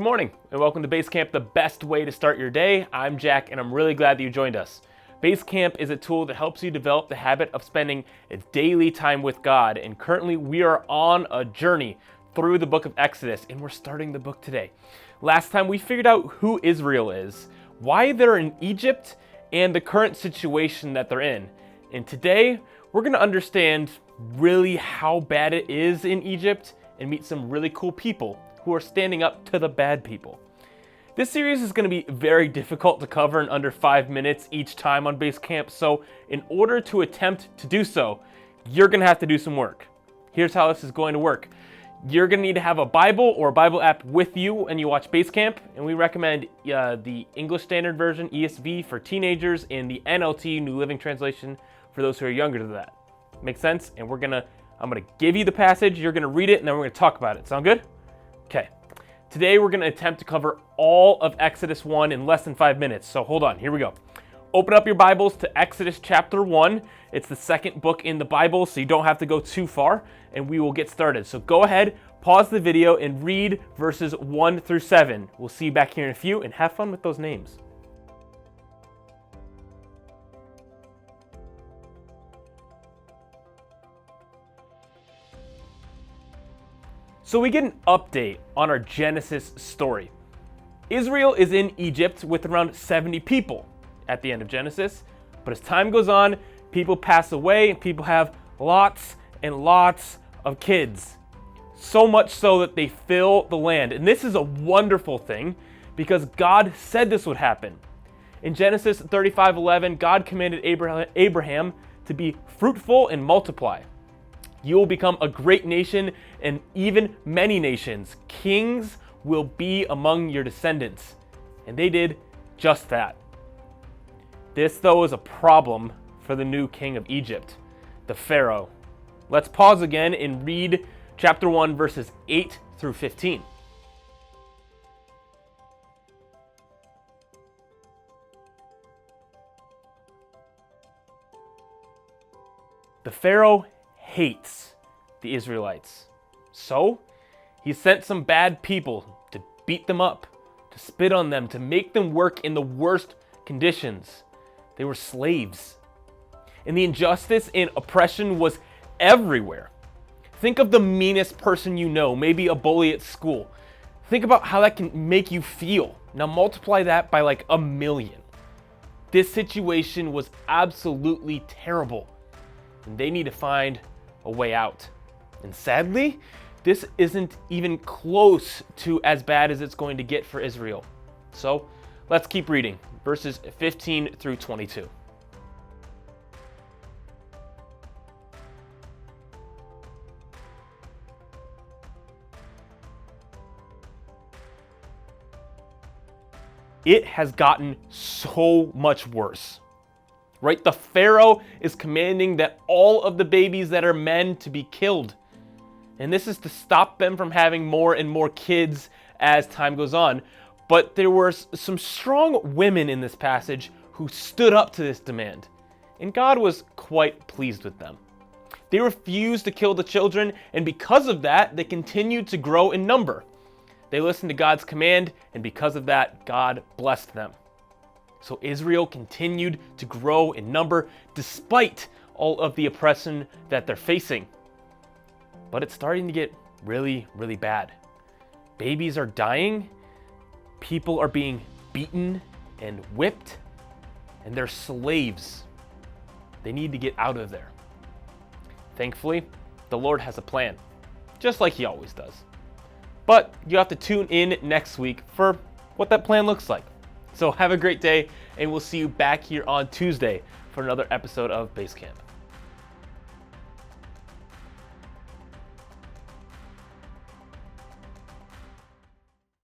Good morning and welcome to BASECAMP, the best way to start your day. I'm Jack and I'm really glad that you joined us. BASECAMP is a tool that helps you develop the habit of spending a daily time with God, and currently we are on a journey through the book of Exodus and we're starting the book today. Last time we figured out who Israel is, why they're in Egypt, and the current situation that they're in. And today we're going to understand really how bad it is in Egypt and meet some really cool people who are standing up to the bad people. This series is going to be very difficult to cover in under 5 minutes each time on BASECAMP, so in order to attempt to do so, you're going to have to do some work. Here's how this is going to work. You're going to need to have a Bible or a Bible app with you when you watch BASECAMP, and we recommend the English Standard Version, ESV, for teenagers, and the NLT, New Living Translation, for those who are younger than that. Make sense? And I'm going to give you the passage, you're going to read it, and then we're going to talk about it. Sound good? Okay, today we're going to attempt to cover all of Exodus 1 in less than 5 minutes, so hold on, here we go. Open up your Bibles to Exodus chapter 1. It's the second book in the Bible, so you don't have to go too far, and we will get started. So go ahead, pause the video, and read verses 1 through 7. We'll see you back here in a few, and have fun with those names. So we get an update on our Genesis story. Israel is in Egypt with around 70 people at the end of Genesis, but as time goes on, people pass away and people have lots and lots of kids. So much so that they fill the land. And this is a wonderful thing because God said this would happen. In Genesis 35:11, God commanded Abraham to be fruitful and multiply. You will become a great nation and even many nations. Kings will be among your descendants. And they did just that. This, though, is a problem for the new king of Egypt, the Pharaoh. Let's pause again and read chapter 1, verses 8 through 15. The Pharaoh hates the Israelites. So he sent some bad people to beat them up, to spit on them, to make them work in the worst conditions. They were slaves. And the injustice and oppression was everywhere. Think of the meanest person you know, maybe a bully at school. Think about how that can make you feel. Now multiply that by like 1 million. This situation was absolutely terrible. And they need to find a way out. And sadly, this isn't even close to as bad as it's going to get for Israel. So let's keep reading, verses 15 through 22. It has gotten so much worse. Right? The Pharaoh is commanding that all of the babies that are men to be killed. And this is to stop them from having more and more kids as time goes on. But there were some strong women in this passage who stood up to this demand. And God was quite pleased with them. They refused to kill the children, and because of that, they continued to grow in number. They listened to God's command, and because of that, God blessed them. So Israel continued to grow in number despite all of the oppression that they're facing. But it's starting to get really, really bad. Babies are dying, people are being beaten and whipped, and they're slaves. They need to get out of there. Thankfully, the Lord has a plan, just like He always does. But you have to tune in next week for what that plan looks like. So have a great day, and we'll see you back here on Tuesday for another episode of BASECAMP.